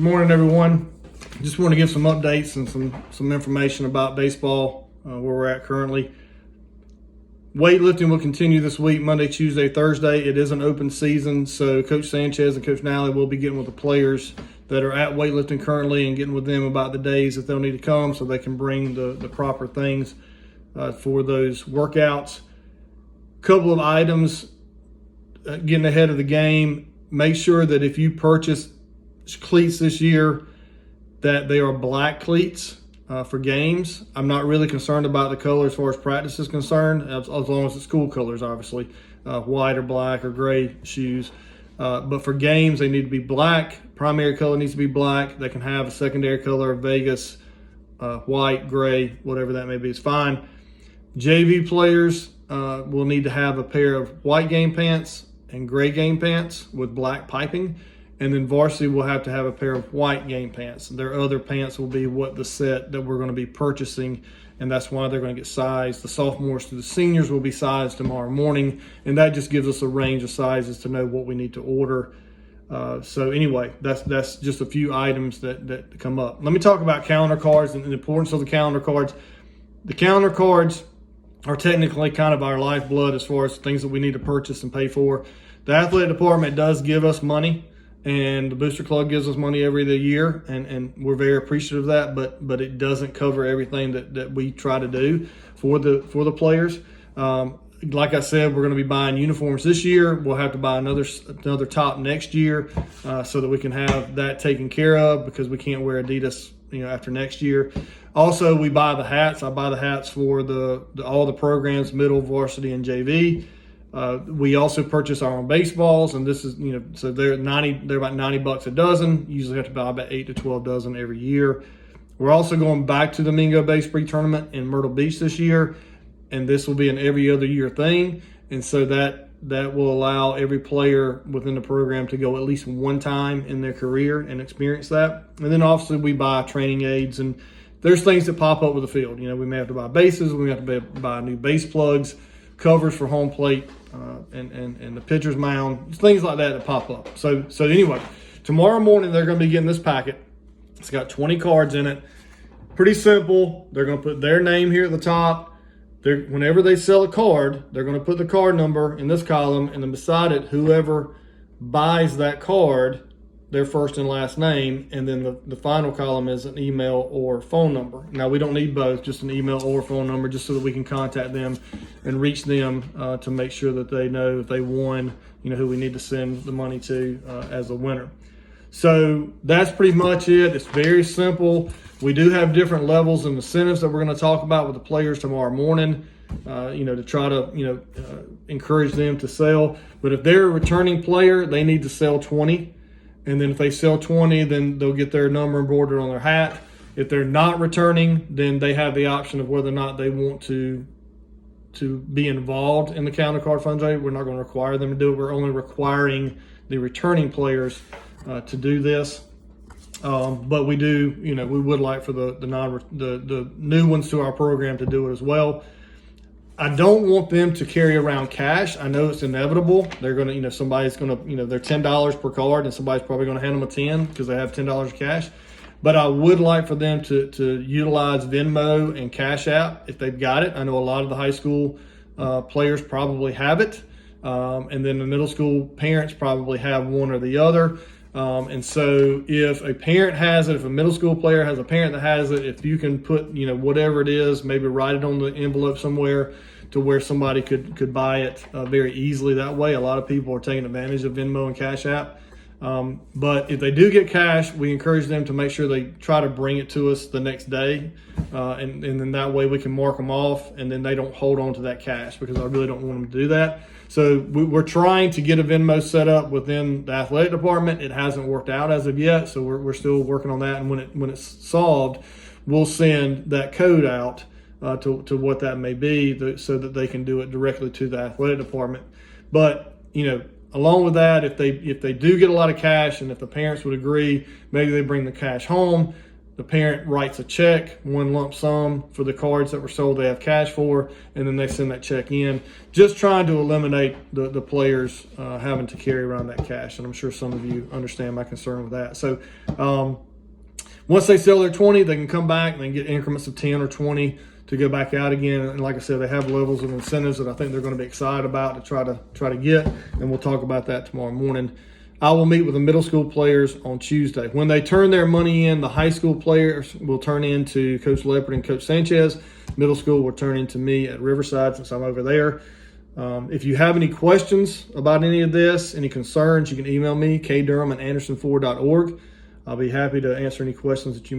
Good morning, everyone. Just want to give some updates and some information about baseball, where we're at currently. Weightlifting will continue this week, Monday, Tuesday, Thursday. It is an open season, so Coach Sanchez and Coach Nally will be getting with the players that are at weightlifting currently and getting with them about the days that they'll need to come so they can bring the proper things for those workouts. Couple of items getting ahead of the game. Make sure that if you purchase cleats this year, that they are black cleats for games. I'm not really concerned about the color as far as practice is concerned, as long as it's school colors, obviously, white or black or gray shoes. But for games, they need to be black. Primary color needs to be black. They can have a secondary color of Vegas, white, gray, whatever that may be. It's fine. JV players will need to have a pair of white game pants and gray game pants with black piping. And then varsity will have to have a pair of white game pants. Their other pants will be what the set that we're going to be purchasing, and that's why they're going to get sized. The sophomores to the seniors will be sized tomorrow morning, and that just gives us a range of sizes to know what we need to order. So anyway, that's just a few items that come up. Let me talk about calendar cards and the importance of the calendar cards. The calendar cards are technically kind of our lifeblood as far as things that we need to purchase and pay for. The athletic department does give us money, and the Booster Club gives us money every other year, and we're very appreciative of that, but it doesn't cover everything that we try to do for the players. Like I said, we're going to be buying uniforms this year. We'll have to buy another top next year so that we can have that taken care of, because we can't wear Adidas after next year. Also, we buy the hats. I buy the hats for all the programs, middle, varsity, and JV. We also purchase our own baseballs, and this is, so they're about $90 a dozen. Usually have to buy about 8 to 12 dozen every year. We're also going back to the Mingo Bay Spring Tournament in Myrtle Beach this year, and this will be an every other year thing. And so that will allow every player within the program to go at least one time in their career and experience that. And then obviously we buy training aids, and there's things that pop up with the field. We may have to buy bases, we may have to buy new base plugs, covers for home plate, and the pitcher's mound, things like that pop up. So anyway, tomorrow morning they're going to be getting this packet. It's got 20 cards in it. Pretty simple. They're going to put their name here at the top. Whenever they sell a card, they're going to put the card number in this column, and then beside it, whoever buys that card, their first and last name, and then the final column is an email or phone number. Now, we don't need both, just an email or phone number, just so that we can contact them and reach them to make sure that they know if they won, who we need to send the money to as a winner. So that's pretty much it. It's very simple. We do have different levels of incentives that we're going to talk about with the players tomorrow morning, to try to, encourage them to sell. But if they're a returning player, they need to sell 20. And then if they sell 20, then they'll get their number embroidered on their hat. If they're not returning, then they have the option of whether or not they want to be involved in the calendar card fundraiser. We're not going to require them to do it. We're only requiring the returning players to do this. But we do, we would like for the new ones to our program to do it as well. I don't want them to carry around cash. I know it's inevitable. They're going to, somebody's going to, they're $10 per card, and somebody's probably going to hand them a 10 because they have $10 of cash. But I would like for them to utilize Venmo and Cash App if they've got it. I know a lot of the high school players probably have it. And then the middle school parents probably have one or the other. And so if a parent has it, if a middle school player has a parent that has it, if you can put, whatever it is, maybe write it on the envelope somewhere to where somebody could buy it very easily that way. A lot of people are taking advantage of Venmo and Cash App. But if they do get cash, we encourage them to make sure they try to bring it to us the next day. And then that way we can mark them off, and then they don't hold on to that cash, because I really don't want them to do that. So we're trying to get a Venmo set up within the athletic department. It hasn't worked out as of yet, so we're still working on that. And when it's solved, we'll send that code out to what that may be, so that they can do it directly to the athletic department. But along with that, if they do get a lot of cash, and if the parents would agree, maybe they bring the cash home. the parent writes a check, one lump sum for the cards that were sold they have cash for, and then they send that check in. Just trying to eliminate the players having to carry around that cash. And I'm sure some of you understand my concern with that. So once they sell their 20, they can come back and they can get increments of 10 or 20 to go back out again. And like I said, they have levels of incentives that I think they're going to be excited about to try to get. And we'll talk about that tomorrow morning. I will meet with the middle school players on Tuesday. When they turn their money in, the high school players will turn in to Coach Leopard and Coach Sanchez. Middle school will turn into me at Riverside since I'm over there. If you have any questions about any of this, any concerns, you can email me, kdurham@andersonford.org. I'll be happy to answer any questions that you